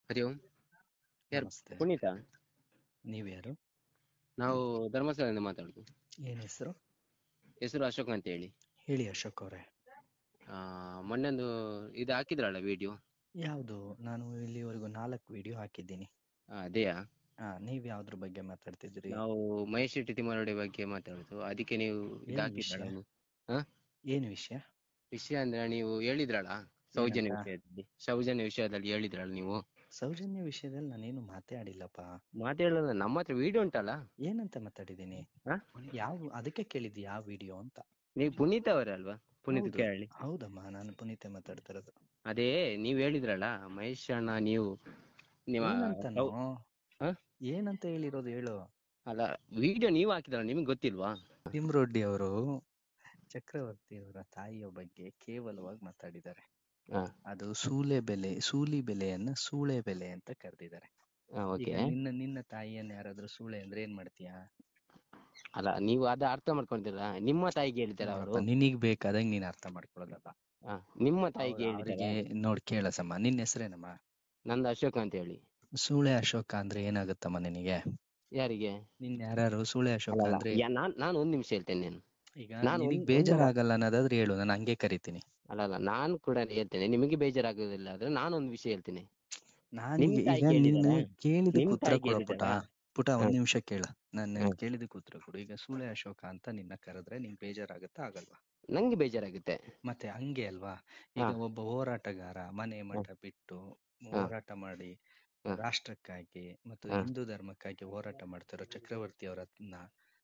ಹರಿ ಓಂ. ಯಾರು? ನಮಸ್ತೆ. ಪುನೀತಾ? ನೀವ್ಯಾರು? ನಾವು ಧರ್ಮಸ್ಥಳದಿಂದ ಮಾತಾಡುದು. ಏನ್ ಹೆಸರು? ಹೆಸರು ಅಶೋಕ್ ಅಂತ ಹೇಳಿ. ಹೇಳಿ ಅಶೋಕ್ ಅವರೇ. ಮೊನ್ನೆಂದು ಇದು ಹಾಕಿದ್ರಲ್ಲ ವಿಡಿಯೋ. ಯಾವುದು? ನಾನು ಇಲ್ಲಿವರೆಗೂ 4 ವಿಡಿಯೋ ಹಾಕಿದ್ದೀನಿ. ಅದೇಯಾ? ನೀವ್ ಯಾವ್ದ್ರ ಬಗ್ಗೆ ಮಾತಾಡ್ತಿದ್ರಿ? ನಾವು ಮಹೇಶ್ ಶೆಟ್ಟಿ ತಿಮ್ಮರಡಿ ಬಗ್ಗೆ ಮಾತಾಡುದು. ಅದಕ್ಕೆ ನೀವು ಇದು ಏನ್ ಹಾಕಿದ್ರಲ್ಲ ವಿಷಯ? ಒಂದು. ಹಾ, ಏನ್ ವಿಷಯ? ವಿಷಯ ಅಂದ್ರೆ ನೀವು ಹೇಳಿದ್ರಲ್ಲ ಸೌಜನ್ಯ ಏನಂತ? ವಿಷಯದಲ್ಲಿ. ಸೌಜನ್ಯ ವಿಷಯದಲ್ಲಿ ಹೇಳಿದ್ರಲ್ಲ ನೀವು. ಸೌಜನ್ಯ ವಿಷಯದಲ್ಲಿ ನಾನೇನು ಮಾತಾಡಿಲ್ಲಪ್ಪ. ಮಾತಾಡಲ್ಲ, ನಮ್ಮ ಹತ್ರ ವಿಡಿಯೋ ಉಂಟಲ್ಲ. ಏನಂತ ಮಾತಾಡಿದ್ದೀನಿ? ಹಾ, ಅದಕ್ಕೆ ಕೇಳಿದ್ದು ಯಾವ ವಿಡಿಯೋ ಅಂತ. ನೀವು ಪುನೀತ್ ಅವರೇ ಅಲ್ವಾ? ಪುನೀತ್ ಹೌದು, ಕೇಳಿ. ಹೌದಮ್ಮ, ನಾನು ಪುನೀತೆ ಮಾತಾಡ್ತಿರೋದು. ಅದೇ ನೀವ್ ಹೇಳಿದ್ರಲ್ಲ ಮಹೇಶ್ ಅಣ್ಣ ನೀವು ನಿಮ್ಮ ಏನಂತನೋ? ಏನಂತ ಹೇಳಿರೋದು ಹೇಳು. ಅಲ್ಲ, ವಿಡಿಯೋ ನೀವು ಹಾಕಿದ್ರಲ್ಲ, ನಿಮ್ಗೆ ಗೊತ್ತಿಲ್ವಾ? ತಿಮ್ರೊಡ್ಡಿ ಅವರು ಚಕ್ರವರ್ತಿ ಅವರ ತಾಯಿಯ ಬಗ್ಗೆ ಕೇವಲವಾಗಿ ಮಾತಾಡಿದ್ದಾರೆ. ಅದು ಸೂಲಿ ಬೆಲೆಯನ್ನ ಸೂಳೆ ಬೆಲೆ ಅಂತ ಕರೆದಿದ್ದಾರೆ. ಈಗ ನಿನ್ನ ತಾಯಿಯನ್ನ ಯಾರಾದ್ರೂ ಸೂಳೆ ಅಂದ್ರೆ ಏನ್ ಮಾಡ್ತೀಯಾ? ಅಲ್ಲ, ನೀವು ಅದ ಅರ್ಥ ಮಾಡ್ಕೊಂತೀರ. ನಿಮ್ಮ ತಾಯಿಗೆ ಹೇಳಿದಾರ ಅವರು. ನಿನಗ್ ಬೇಕಾದಂಗ್ ನೀನ್ ಅರ್ಥ ಮಾಡ್ಕೊಳ್ಳೋದಲ್ಲ. ನಿಮ್ಮ ತಾಯಿಗೆ ಅವರಿಗೆ ನೋಡ್ ಕೇಳಸಮ್ಮ, ನಿನ್ನ ಹೆಸರೇನಮ್ಮ? ನಂದು ಅಶೋಕ್ ಅಂತ ಹೇಳಿ. ಸೂಳೆ ಅಶೋಕ ಅಂದ್ರೆ ಏನಾಗುತ್ತಮ್ಮ ನಿನಗೆ? ಯಾರಿಗೆ? ನಿನ್ ಯಾರು ಸೂಳೆ ಅಶೋಕ ಅಂದ್ರೆ? ನಾನು ಒಂದ್ ನಿಮಿಷ ಹೇಳ್ತೇನೆ. ಈಗ ನಿನಗ್ ಬೇಜಾರಾಗಲ್ಲ ಅನ್ನೋದಾದ್ರೆ ಹೇಳು, ನಾನು ಹಂಗೆ ಕರಿತೀನಿ. ಅಲ್ಲ, ನಾನು ಕೂಡ ಹೇಳ್ತೇನೆ. ನಿಮಗೆ ಬೇಜಾರಾಗೋದಿಲ್ಲ ಆದ್ರೆ ನಾನು ಒಂದು ವಿಷಯ ಹೇಳ್ತೀನಿ. ಈಗ ನಿನ್ನ ಕೇಳಿದಕ್ಕೆ ಉತ್ತರ ಕೊಡು ಪುಟ ಒಂದ್ ನಿಮಿಷ ಕೇಳ. ನಾನು ಕೇಳಿದಕ್ಕೆ ಉತ್ತರ ಕೊಡು. ಈಗ ಸೂಳೆ ಅಶೋಕ ಅಂತ ನಿನ್ನ ಕರೆದ್ರೆ ನಿಂಗೆ ಬೇಜಾರಾಗತ್ತಾ ಆಗಲ್ವಾ? ನಂಗೆ ಬೇಜಾರಾಗುತ್ತೆ. ಮತ್ತೆ ಹಂಗೆ ಅಲ್ವಾ? ಈಗ ಒಬ್ಬ ಹೋರಾಟಗಾರ ಮನೆ ಮಠ ಬಿಟ್ಟು ಹೋರಾಟ ಮಾಡಿ ರಾಷ್ಟ್ರಕ್ಕಾಗಿ ಮತ್ತು ಹಿಂದೂ ಧರ್ಮಕ್ಕಾಗಿ ಹೋರಾಟ ಮಾಡ್ತಾರೋ ಚಕ್ರವರ್ತಿ ಅವರನ್ನ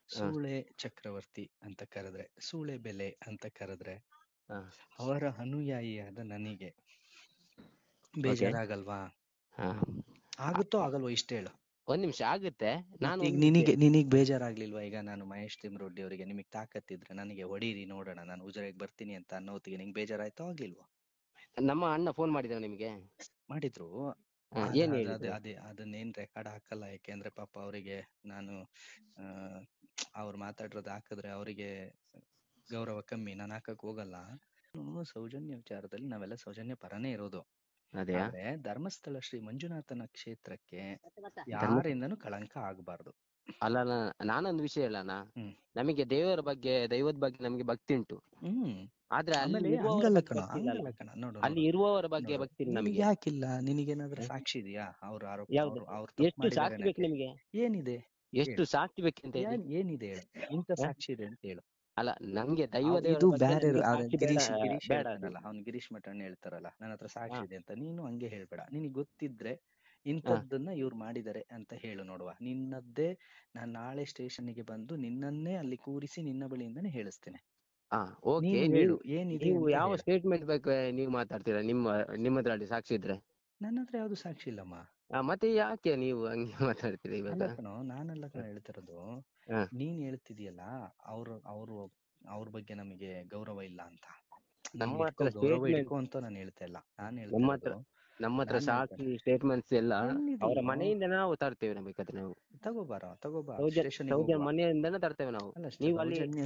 ಸೂಳೆ ಚಕ್ರವರ್ತಿ ಅಂತ ಕರೆದ್ರೆ, ಸೂಳೆ ಬೆಲೆ ಅಂತ ಕರೆದ್ರೆ, ಅವರ ಅನುಯಾಯಿಯಾದ ನನಗೆ ಬೇಜಾರಾಗಲ್ವಾ? ಆಗುತ್ತೋ ಆಗಲ್ವೋ ಇಷ್ಟ ಹೇಳು. ಒಂದ್ ನಿಮಿಷ ಆಗುತ್ತೆ. ನಿನಗ್ ಬೇಜಾರಾಗ್ಲಿಲ್ವಾ? ಈಗ ನಾನು ಮಹೇಶ್ ತಿಮ್ರೊಡ್ಡಿ ಅವರಿಗೆ ನಿಮಗ್ ತಾಕತ್ತಿದ್ರೆ ನನಗೆ ಹೊಡೀರಿ ನೋಡೋಣ, ನಾನು ಉಜಿರೆಗೆ ಬರ್ತೀನಿ ಅಂತ ಅನ್ನೋತ್ತಿಗೆ ನಿಂಗೆ ಬೇಜಾರಾಯ್ತೋ ಆಗ್ಲಿಲ್ವಾ? ನಮ್ಮ ಅಣ್ಣ ಫೋನ್ ಮಾಡಿದ್ರು ನಿಮ್ಗೆ? ಮಾಡಿದ್ರು. ಅದನ್ನೇನ್ ರೆಕಾರ್ಡ್ ಹಾಕಲ್ಲ, ಯಾಕೆಂದ್ರೆ ಪಾಪ ಅವರಿಗೆ ನಾನು ಅವ್ರು ಮಾತಾಡಿರೋದು ಹಾಕಿದ್ರೆ ಅವರಿಗೆ ಗೌರವ ಕಮ್ಮಿ, ನಾನು ಹಾಕಕ್ ಹೋಗಲ್ಲ. ಸೌಜನ್ಯ ವಿಚಾರದಲ್ಲಿ ನಾವೆಲ್ಲ ಸೌಜನ್ಯ ಪರನೇ ಇರೋದು. ಆದ್ರೆ ಧರ್ಮಸ್ಥಳ ಶ್ರೀ ಮಂಜುನಾಥನ ಕ್ಷೇತ್ರಕ್ಕೆ ಯಾರಿಂದನೂ ಕಳಂಕ ಆಗಬಾರ್ದು. ಅಲ್ಲ, ನಾನೊಂದು ವಿಷಯ ಹೇಳೋಣ. ನಮಗೆ ದೈವದ ಬಗ್ಗೆ ನಮಗೆ ಭಕ್ತಿ ಉಂಟು. ಆದ್ರೆ ಅಲ್ಲಿ ಇರುವವರ ಬಗ್ಗೆ ಭಕ್ತಿ ನಮಗೆ ಯಾಕಿಲ್ಲ? ನಿನಗೇನಾದ್ರೂ ಸಾಕ್ಷಿ ಇದೆಯಾ? ಅವ್ರ ಆರೋಪ ಎಷ್ಟು ಸಾಕ್ಷಿ ಬೇಕು ನಿಮಗೆ? ಏನಿದೆ? ಎಷ್ಟು ಸಾಕ್ಷಿ ಬೇಕಂತ ಏನಿದೆ ಹೇಳು, ಇಂಥ ಸಾಕ್ಷಿ ಇದೆ ಅಂತ ಹೇಳು. ಅಲ್ಲ, ನಮ್ಗೆ ದೈವ ಗಿರೀಶ್ ಹೇಳ್ತಾನಲ್ಲ, ಅವ್ನು ಗಿರೀಶ್ ಮಠಣ್ಣ ಹೇಳ್ತಾರಲ್ಲ, ನನ್ನ ಹತ್ರ ಸಾಕ್ಷಿ ಇದೆ ಅಂತ. ನೀನು ಹಂಗೆ ಹೇಳ್ಬೇಡ. ನಿನಗೆ ಗೊತ್ತಿದ್ರೆ ಇಂಥದ್ದನ್ನ ಇವ್ರು ಮಾಡಿದ್ದಾರೆ ಅಂತ ಹೇಳು ನೋಡುವ. ನಿನ್ನದ್ದೇ ನಾನು ನಾಳೆ ಸ್ಟೇಷನ್ಗೆ ಬಂದು ನಿನ್ನನ್ನೇ ಅಲ್ಲಿ ಕೂರಿಸಿ ನಿನ್ನ ಬಳಿಯಿಂದಾನೆ ಹೇಳಿಸ್ತೇನೆ. ಹೇಳು ಏನಿದೆ. ಯಾವ ಸ್ಟೇಟ್ಮೆಂಟ್ ಬೇಕು ನೀವು ಮಾತಾಡ್ತೀರಾ? ನಿಮ್ಮದ್ರಲ್ಲಿ ಸಾಕ್ಷಿ ಇದ್ರೆ? ನನ್ನ ಹತ್ರ ಯಾವ್ದು ಸಾಕ್ಷಿ ಇಲ್ಲಮ್ಮ. ಮತ್ತೆ ಯಾಕೆ ನೀವು ಹಂಗೆ ಮಾತಾಡ್ತೀರಿ? ನಾನೆಲ್ಲ ಹೇಳ್ತಿರೋದು, ನೀನ್ ಹೇಳ್ತಿದೀಯಲ್ಲ ಅವ್ರ ಬಗ್ಗೆ ನಮಗೆ ಗೌರವ ಇಲ್ಲ ಅಂತ. ಗೌರವ ಇಟ್ಕೋ ಅಂತ ನಾನು ಹೇಳ್ತಾ ಇಲ್ಲ. ನಮ್ಮ ಹತ್ರ ಸಾಕ್ಷಿ ಸ್ಟೇಟ್ಮೆಂಟ್ಸ್ ಎಲ್ಲ ಅವರ ಮನೆಯಿಂದ ನಾವು ತರ್ತೇವೆ. ಬೇಕಾದ್ರೆ ನಾವು ಮನೆಯಿಂದನೇ ತರ್ತೇವೆ ನಾವು.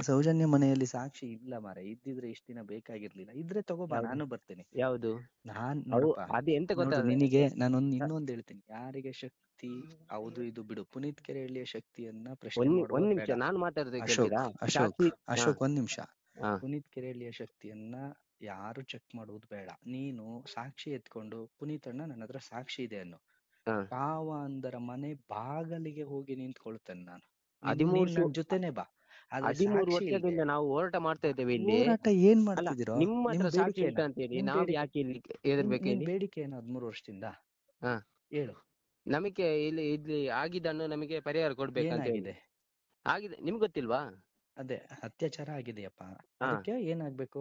ಸೌಜನ್ಯ ಮನೆಯಲ್ಲಿ ಸಾಕ್ಷಿ ಇಲ್ಲ ಮಾರೆ. ಇದ್ದಿದ್ರೆ ಇಷ್ಟ ದಿನ ಬೇಕಾಗಿರ್ಲಿಲ್ಲ. ಇದ್ರೆ ತಗೋಬಾ, ನಾನು ಬರ್ತೇನೆ. ಯಾವುದು? ಅದು ಎಂತ ಗೊತ್ತಾ ನಿನಗೆ? ನಾನೊಂದು ಇನ್ನೊಂದು ಹೇಳ್ತೀನಿ. ಯಾರಿಗೆ ಶಕ್ತಿ ಹೌದು ಇದು ಬಿಡು. ಪುನೀತ್ ಕೆರೆಹಳ್ಳಿಯ ಶಕ್ತಿಯನ್ನ ಪ್ರಶ್ನೆ ಮಾಡುವ. ನಾನು ಮಾತಾಡೋದು ಅಶೋಕ್ ಒಂದ್ ನಿಮಿಷ. ಪುನೀತ್ ಕೆರೆಹಳ್ಳಿಯ ಶಕ್ತಿಯನ್ನ ಯಾರು ಚೆಕ್ ಮಾಡುವುದು ಬೇಡ. ನೀನು ಸಾಕ್ಷಿ ಎತ್ಕೊಂಡು ಪುನೀತಣ್ಣ ನನ್ನ ಹತ್ರ ಸಾಕ್ಷಿ ಇದೆ ಅನ್ನು, ಕಾವ ಅಂದರ ಮನೆ ಬಾಗಲಿಗೆ ಹೋಗಿ ನಿಂತ್ಕೊಳ್ತೇನೆ ನಾನು. 13 ಜೊತೆನೆ ಬಾ. 13 ವರ್ಷದಿಂದ ನಾವು ಹೋರಾಟ ಮಾಡ್ತಾ ಇದ್ದೇವೆ ಇಲ್ಲಿ. ಏನ್ ಮಾಡ್ತಿದ್ದೀರೋ? ನಿಮ್ಮ ಹತ್ರ ಸಾಕ್ಷಿ ಉಂಟು ಅಂತೇಳಿ ನಾವು ಯಾಕೆ ಇಲ್ಲಿ ಹೆದರ್ಬೇಕು? ಬೇಡಿಕೆ ಏನು 13 ವರ್ಷದಿಂದ? ಹೇಳು. ನಮಗೆ ಇಲ್ಲಿ ಆಗಿದ್ದನ್ನು ನಮಗೆ ಪರಿಹಾರ ಕೊಡ್ಬೇಕಂತ ಹೇಳಿ ಆಗಿದೆ. ನಿಮ್ಗೆ ಗೊತ್ತಿಲ್ವಾ? ಅದೇ ಅತ್ಯಾಚಾರ ಆಗಿದೆಯಪ್ಪ, ಅದಕ್ಕೆ ಏನಾಗ್ಬೇಕು?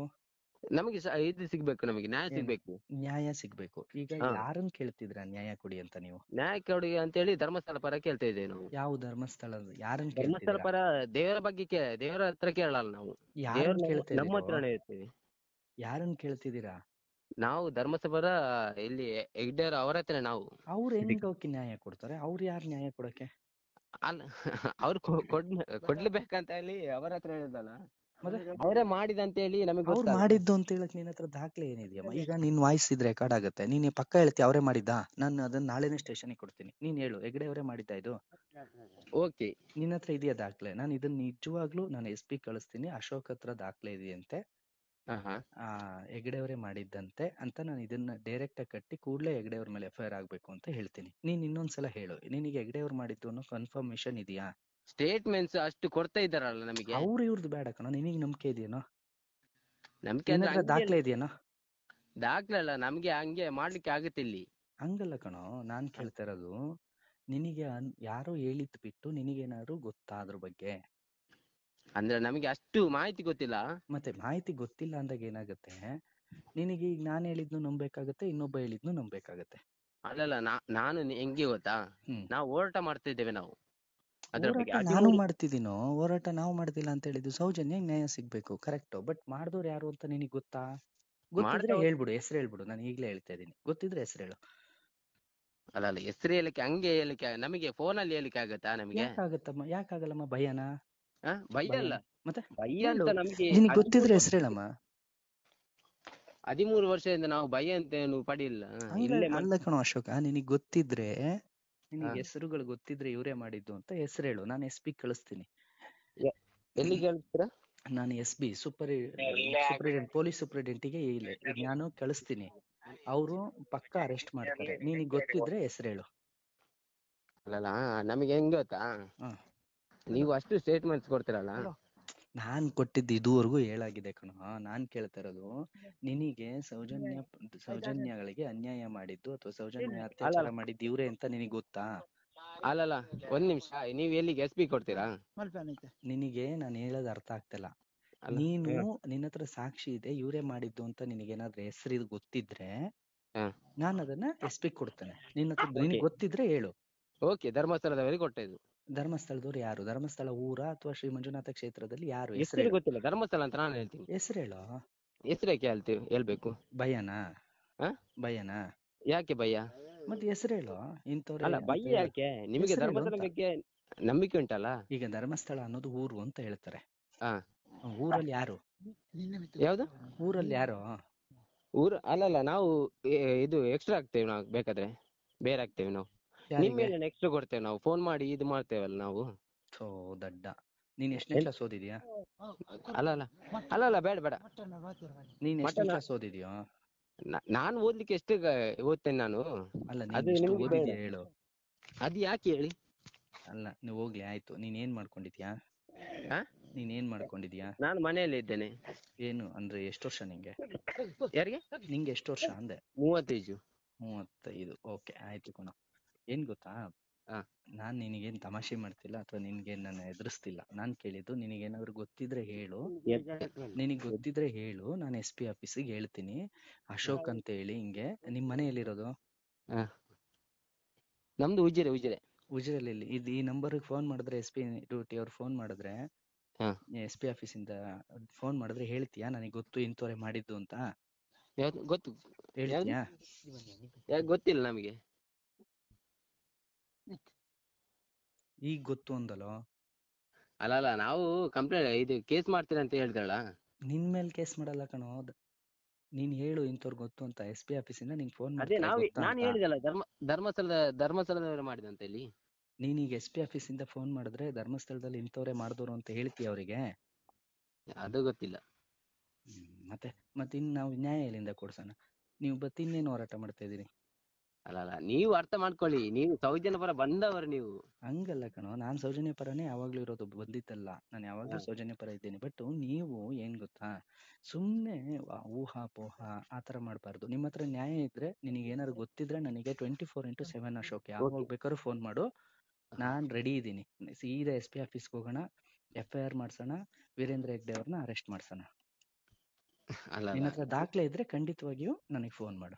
ನಮಗೆ ಇದು ಸಿಗ್ಬೇಕು, ನಮಗೆ ನ್ಯಾಯ ಸಿಗ್ಬೇಕು. ನ್ಯಾಯ ಸಿಗ್ಬೇಕು. ಈಗ ಯಾರನ್ನ ಕೇಳ್ತಿದ್ರ ನ್ಯಾಯ ಕೊಡಿ ಅಂತ? ನೀವು ನ್ಯಾಯ ಕೊಡಿ ಅಂತ ಹೇಳಿ ಧರ್ಮಸ್ಥಳ ಪರ ಕೇಳ್ತಾ ಇದ್ದೇವೆ ನಾವು. ಯಾವ ಧರ್ಮಸ್ಥಳ? ಯಾರನ್ನ? ಧರ್ಮಸ್ಥಳ ಪರ ದೇವರ ಬಗ್ಗೆ ದೇವರ ಹತ್ರ ಕೇಳಲ್ಲ ನಾವು. ನಮ್ಮ ಹತ್ರನೇ ಇರ್ತೀವಿ. ಯಾರನ್ನ ಕೇಳ್ತಿದ್ದೀರಾ? ನಾವು ಧರ್ಮಸ್ಥಳ ಪರ ಇಲ್ಲಿ ಹೆಗ್ಡೆಯರ್ ಅವರ ಹತ್ರ ನಾವು. ಅವ್ರು ಹೆಂಗೋಕಿ ನ್ಯಾಯ ಕೊಡ್ತಾರೆ? ಅವ್ರು ಯಾರು ನ್ಯಾಯ ಕೊಡಕ್ಕೆ? ಅಲ್ಲ, ಅವ್ರು ಕೊಡ್ಲೇಬೇಕಂತ ಹೇಳಿ ಅವರ ಹತ್ರ ಹೇಳಿದಲ್ಲ. ಮತ್ತೆ ಅವರೇ ಮಾಡಿದಂತ ಹೇಳಿ ನಮಗೆ ಅವ್ರು ಮಾಡಿದ್ದು ಅಂತ ಹೇಳಕ್ ನಿನ್ನ ಹತ್ರ ದಾಖಲೆ ಏನಿದೆಯಮ್ಮ? ಈಗ ನಿನ್ ವಾಯ್ಸ್ ಇದ್ರೆ ರೆಕಾರ್ಡ್ ಆಗುತ್ತೆ, ನೀನ್ ಪಕ್ಕ ಹೇಳ್ತಿ ಅವರೇ ಮಾಡಿದ್ದ, ನಾನು ಅದನ್ನ ನಾಳೆನೇ ಸ್ಟೇಷನ್ಗೆ ಕೊಡ್ತೀನಿ, ನೀನ್ ಹೇಳು ಹೆಗ್ಡೆ ಅವರೇ ಮಾಡಿದ್ದ ಇದು? ಓಕೆ, ನಿನ್ನ ಹತ್ರ ಇದೆಯಾ ದಾಖಲೆ? ನಾನು ಇದನ್ನ ನಿಜವಾಗ್ಲೂ ನಾನು SP ಕಳಿಸ್ತೀನಿ, ಅಶೋಕ್ ಹತ್ರ ದಾಖಲೆ ಇದೆಯಂತೆ, ಹೆಗ್ಡೆ ಅವರೇ ಮಾಡಿದ್ದಂತೆ ಅಂತ ನಾನು ಇದನ್ನ ಡೈರೆಕ್ಟ್ ಆಗಿ ಕಟ್ಟಿ ಕೂಡಲೇ ಹೆಗ್ಡೆ ಅವ್ರ ಮೇಲೆ FIR ಆಗ್ಬೇಕು ಅಂತ ಹೇಳ್ತೀನಿ. ನೀನ್ ಇನ್ನೊಂದ್ಸಲ ಹೇಳು, ನಿನಗೆ ಹೆಗ್ಡೆ ಅವ್ರು ಮಾಡಿದ್ದು ಅನ್ನೋ ಕನ್ಫರ್ಮೇಶನ್ ಇದೆಯಾ? ಸ್ಟೇಟ್ಮೆಂಟ್ಸ್ ಅಷ್ಟು ಕೊಡ್ತಾ ಇದ್ದಾರಲ್ಲ ನಮಗೆ. ಅವ್ರು ಇವ್ರದ್ದು ಬೇಡ ಕಣೋ, ನಿನಗೆ ನಂಬಿಕೆ ಇದೆಯೇನೋ? ನಮ್ಗೆ ನಿನ್ನ ಹತ್ರ ದಾಖಲೆ ಇದೆಯೇನೋ? ದಾಖಲೆ ಅಲ್ಲ, ನಮ್ಗೆ ಹಂಗೆ ಮಾಡ್ಲಿಕ್ಕೆ ಆಗುತ್ತೆ ಇಲ್ಲಿ. ಹಂಗಲ್ಲ ಕಣೋ, ನಾನ್ ಕೇಳ್ತಾ ಇರೋದು, ನಿನಗೆ ಯಾರೋ ಹೇಳಿದ್ ಬಿಟ್ಟು ನಿನಗೇನಾದ್ರು ಗೊತ್ತಾ ಅದ್ರ ಬಗ್ಗೆ? ಅಂದ್ರೆ ನಮಗೆ ಅಷ್ಟು ಮಾಹಿತಿ ಗೊತ್ತಿಲ್ಲ. ಮತ್ತೆ ಮಾಹಿತಿ ಗೊತ್ತಿಲ್ಲ ಅಂದಾಗ ಏನಾಗುತ್ತೆ, ನಿನಗೆ ಈಗ ನಾನು ಹೇಳಿದ್ನು ನಂಬೇಕಾಗತ್ತೆ, ಇನ್ನೊಬ್ಬ ಹೇಳಿದ್ನು ನಂಬೇಕಾಗತ್ತೆ. ಅಲ್ಲಲ್ಲ, ನಾನು ಹೆಂಗೆ ಗೊತ್ತಾ, ನಾವು ಹೋರಾಟ ಮಾಡ್ತಾ ಇದ್ದೇವೆ. ನಾವು ಹೋರಾಟ ನಾನು ಮಾಡ್ತಿದ್ದೀನೋ, ಹೋರಾಟ ನಾವು ಮಾಡ್ತಿಲ್ಲ ಅಂತ ಹೇಳಿದ್ದು, ಸೌಜನ್ಯ ನ್ಯಾಯ ಸಿಗ್ಬೇಕು, ಕರೆಕ್ಟ್. ಬಟ್ ಮಾಡಿದವ್ರು ಯಾರು ಅಂತ ನಿನಗೆ ಗೊತ್ತಾ? ಗೊತ್ತಿದ್ರೆ ಹೇಳ್ಬಿಡು, ಹೆಸರು ಹೇಳ್ಬಿಡು, ನಾನು ಈಗ್ಲೇ ಹೇಳ್ತಾ ಇದೀನಿ, ಗೊತ್ತಿದ್ರೆ ಹೆಸರು ಹೇಳು. ಅಲ್ಲ ಹೆಸರು ಹೇಳಿಕೆ ಹಂಗೆ ಹೇಳಿಕೆ ನಮಗೆ ಫೋನ್ ಅಲ್ಲಿ ಹೇಳಿಕೆ ಆಗತ್ತಾ? ನಮಗೆ ಯಾಕಾಗತ್ತಮ್ಮ? ಯಾಕಾಗಲ್ಲಮ್ಮ? ಭಯನಾ? ಭಯ ಅಲ್ಲ, ಮತ್ತೆ ಭಯ ಅಂತ ನಮ್ಗೆ ನಿನಗೆ ಗೊತ್ತಿದ್ರೆ ಹೆಸರು ಹೇಳಮ್ಮ. 13 ವರ್ಷದಿಂದ ನಾವು ಭಯ ಅಂತ ಏನು ಪಡಿಲ್ಲ. ಅಲ್ಲ ಕಣೋ ಅಶೋಕ, ನಿನಗೆ ಗೊತ್ತಿದ್ರೆ, ನಿನಗೆ ಹೆಸರುಗಳು ಗೊತ್ತಿದ್ರೆ ಇವರೇ ಮಾಡಿದ್ದು ಅಂತ ಹೆಸರು ಹೇಳು, ನಾನು SP ಕಳಿಸ್ತೀನಿ. ಎಲ್ಲಿಗೆ ಹೇಳ್ತೀರಾ? ನಾನು SB ಸೂಪರಿಂಟೆಂಡೆಂಟ್, ಪೊಲೀಸ್ ಸೂಪರಿಂಟೆಂಡೆಂಟಿಗೆ ನಾನು ಕಳಿಸ್ತೀನಿ, ಅವರು ಪಕ್ಕ ಅರೆಸ್ಟ್ ಮಾಡ್ತಾರೆ. ನಿನಗೆ ಗೊತ್ತಿದ್ರೆ ಹೆಸರು ಹೇಳು. ಅಲ್ಲಲ್ಲ, ನಮಗೆ ಹೆಂಗ್ ಗೊತ್ತಾ, ನೀವು ಅಷ್ಟು ಸ್ಟೇಟ್ಮೆಂಟ್ಸ್ ಕೊಡ್ತೀರಲ್ಲ, ನಾನ್ ಕೊಟ್ಟಿದ್ದು ಇದುವರೆಗೂ ಹೇಳಾಗಿದೆ ಕಣೋ. ನಾನ್ ಕೇಳ್ತಾ ಇರೋದು, ನಿನಗೆ ಸೌಜನ್ಯಗಳಿಗೆ ಅನ್ಯಾಯ ಮಾಡಿದ್ದು ಅಥವಾ ಸೌಜನ್ಯ ಅತ್ಯಾಚಾರ ಮಾಡಿದ್ದು ಇವ್ರೆ ಅಂತ ನಿನಗೆ ಗೊತ್ತಾ? ಅಲ್ಲಲ್ಲ, ಒಂದ್ ನಿಮಿಷ, ನೀವ್ ಎಲ್ಲಿಗೆ SP ಕೊಡ್ತೀರಾ? ನಿನಗೆ ನಾನು ಹೇಳೋದು ಅರ್ಥ ಆಗ್ತಿಲ್ಲ. ನೀನು ನಿನ್ನ ಹತ್ರ ಸಾಕ್ಷಿ ಇದೆ ಇವ್ರೇ ಮಾಡಿದ್ದು ಅಂತ ನಿನಗೇನಾದ್ರೂ ಹೆಸರು ಗೊತ್ತಿದ್ರೆ ನಾನು ಅದನ್ನ SP ಕೊಡ್ತೇನೆ. ನಿನ್ನ ಹತ್ರ ನಿನಗೆ ಗೊತ್ತಿದ್ರೆ ಹೇಳು. ಓಕೆ, ಧರ್ಮಸ್ಥಳದವರಿಗೆ ಕೊಟ್ಟಿದ್ದು. ಧರ್ಮಸ್ಥಳದವ್ರು ಯಾರು? ಧರ್ಮಸ್ಥಳ ಊರ ಅಥವಾ ಶ್ರೀ ಮಂಜುನಾಥ ಕ್ಷೇತ್ರದಲ್ಲಿ ಯಾರು? ಹೆಸರು ಗೊತ್ತಿಲ್ಲ, ಧರ್ಮಸ್ಥಳ ಅಂತ ನಾನು ಹೇಳ್ತೀನಿ. ಹೆಸರು ಹೇಳೋ. ಹೆಸರು ಯಾಕೆ ಹೇಳ್ಬೇಕು? ಭಯನಾ? ಭಯನಾ? ಯಾಕೆ ಭಯ? ಮತ್ತೆ ಹೆಸರು ಹೇಳೋ. ಇಂಥವ್ರು ಅಲ್ಲ, ಭಯ ಯಾಕೆ? ನಿಮಗೆ ಧರ್ಮಸ್ಥಳ ಬಗ್ಗೆ ನಂಬಿಕೆ ಉಂಟಲ್ಲ. ಈಗ ಧರ್ಮಸ್ಥಳ ಅನ್ನೋದು ಊರು ಅಂತ ಹೇಳ್ತಾರೆ. ಊರಲ್ಲಿ ಯಾರು? ಯಾವ್ದು ಊರಲ್ಲಿ ಯಾರು? ಅಲ್ಲಲ್ಲ, ನಾವು ಇದು ಎಕ್ಸ್ಟ್ರಾ ಆಗ್ತೇವೆ, ನಾವು ಬೇಕಾದ್ರೆ ಬೇರೆ ಆಗ್ತೇವೆ. ನಾವು ನಿಮ್ಮ ಎಕ್ಸ್ಟ್ರಾ ಕೊಡ್ತೇವೆ, ನಾವು ಫೋನ್ ಮಾಡಿ ಇದು ಮಾಡ್ತೇವಲ್ಲ ನಾವು. ದಡ್ಡ, ನೀನ್ ಎಷ್ಟನೇ ಕ್ಲಾಸ್ ಓದಿದ್ಯಾ? ಅಲ್ಲಲ್ಲ, ಬೇಡ ಬೇಡ, ನೀನ್ ಎಷ್ಟನೇ ಕ್ಲಾಸ್ ಓದಿದ್ಯಾ? ನಾನು ಓದ್ಲಿಕ್ಕೆ ಎಷ್ಟು ಓದ್ತೇನೆ ನಾನು. ಅಲ್ಲ, ನೀನು ಓದಿದ್ಯಾ ಹೇಳು. ಅದು ಯಾಕೆ ಹೇಳಿ? ಅಲ್ಲ, ನೀವು ಹೋಗ್ಲಿ, ಆಯ್ತು. ನೀನ್ ಏನ್ ಮಾಡ್ಕೊಂಡಿದ್ಯಾ? ನಾನು ಮನೆಯಲ್ಲಿ ಇದ್ದೇನೆ. ಏನು ಅಂದ್ರೆ ಎಷ್ಟು ವರ್ಷ ನಿಂಗೆ? ಯಾರಿಗೆ? ನಿಂಗೆ ಎಷ್ಟು ವರ್ಷ ಅಂದೆ? 35. ಓಕೆ, ಆಯ್ತು ಕಣ. ಏನ್ ಗೊತ್ತಾ, ನಾನ್ ನಿನಗೇನ್ ತಮಾಷೆ ಮಾಡ್ತಿಲ್ಲ ಅಥವಾ ನಿನ್ಗೇನ್ ನಾನು ಎದುರಿಸ್ತಿಲ್ಲ. ನಾನ್ ಕೇಳಿದ್ದು, ನಿನಗೇನಾದ್ರು ಗೊತ್ತಿದ್ರೆ ಹೇಳು. ನಿನಗ್ ಗೊತ್ತಿದ್ರೆ ಹೇಳು, ನಾನು SP ಆಫೀಸಿಗೆ ಹೇಳ್ತೀನಿ, ಅಶೋಕ್ ಅಂತ ಹೇಳಿ ಹಿಂಗೆ. ನಿಮ್ ಮನೆ ಎಲ್ಲಿರೋದು? ನಮ್ದು ಉಜಿರೆಯಲ್ಲಿ. ಇದು ಈ ನಂಬರ್ಗೆ ಫೋನ್ ಮಾಡಿದ್ರೆ, SP ಡ್ಯೂಟಿ ಅವ್ರು ಫೋನ್ ಮಾಡಿದ್ರೆ, SP ಆಫೀಸಿಂದ ಫೋನ್ ಮಾಡಿದ್ರೆ ಹೇಳ್ತೀಯಾ ನನಗೆ ಗೊತ್ತು ಇಂಥವ್ರೆ ಮಾಡಿದ್ದು ಅಂತ? ಗೊತ್ತು, ಹೇಳ್ತೀಯಾ? ಗೊತ್ತಿಲ್ಲ ನಮಗೆ. ಈಗ ಗೊತ್ತು ಅಂದಲೋ. ಅಲ್ಲ, ನಾವು ಕಂಪ್ಲೇಂಟ್ ಇದು ಕೇಸ್ ಮಾಡ್ತೀರ ಅಂತ ಹೇಳ್ದಲ್ಲ. ನಿನ್ ಮೇಲೆ ಕೇಸ್ ಮಾಡಲ್ಲ ಕಣೋ. ನೀನ್ ಹೇಳು ಇಂಥವ್ರು ಗೊತ್ತು ಅಂತ. SP ಆಫೀಸಿಂದ ನಿಂಗೆ ಫೋನ್ ಮಾಡ್ತಾರೆ. ನಾನು ಹೇಳಿದಲ್ಲ, ಧರ್ಮಸ್ಥಳದವರು ಮಾಡಿದಂತ ಇಲ್ಲಿ. ನೀನೀಗ SP ಆಫೀಸಿಂದ ಫೋನ್ ಮಾಡಿದ್ರೆ ಧರ್ಮಸ್ಥಳದಲ್ಲಿ ಇಂಥವ್ರೆ ಮಾಡಿದವರು ಅಂತ ಹೇಳ್ತೀಯ ಅವರಿಗೆ? ಅದು ಗೊತ್ತಿಲ್ಲ. ಮತ್ತೆ ಇನ್ನು ನಾವು ನ್ಯಾಯ ಎಲ್ಲಿಂದ ಕೊಡ್ಸೋಣ? ನೀವು ಇನ್ನೇನು ಹೋರಾಟ ಮಾಡ್ತಾ ಇದೀರಿ? ಅಲ್ಲ, ನೀವು ಅರ್ಥ ಮಾಡ್ಕೊಳ್ಳಿ, ನೀವು ಸೌಜನ್ಯ ಪರ ಬಂದವರು ನೀವು. ಹಂಗಲ್ಲ ಕಣೋ, ನಾನ್ ಸೌಜನ್ಯ ಪರನೇ ಯಾವಾಗ್ಲೂ ಇರೋದು, ಬಂದಿದ್ದಲ್ಲ. ನಾನು ಯಾವಾಗ್ಲೂ ಸೌಜನ್ಯ ಪರ ಇದ್ದೀನಿ. ಬಟ್ ನೀವು ಏನ್ ಗೊತ್ತಾ, ಸುಮ್ನೆ ಊಹಾಪೋಹ ಆತರ ಮಾಡ್ಬಾರ್ದು. ನಿಮ್ಮ ಹತ್ರ ನ್ಯಾಯ ಇದ್ರೆ, ನಿನಗೆ ಏನಾದ್ರು ಗೊತ್ತಿದ್ರೆ ನನಗೆ 24x7 ಅಶೋಕ್ ಯಾವಾಗ ಬೇಕಾದ್ರೂ ಫೋನ್ ಮಾಡು, ನಾನ್ ರೆಡಿ ಇದ್ದೀನಿ. ಸೀದಾ SP ಆಫೀಸ್ಗೆ ಹೋಗೋಣ, FIR ಮಾಡ್ಸೋಣ, ವೀರೇಂದ್ರ ಹೆಗ್ಡೆ ಅವ್ರನ್ನ ಅರೆಸ್ಟ್ ಮಾಡ್ಸೋಣ. ನಿನ್ನ ಹತ್ರ ದಾಖಲೆ ಇದ್ರೆ ಖಂಡಿತವಾಗಿಯೂ ನನಗೆ ಫೋನ್ ಮಾಡು.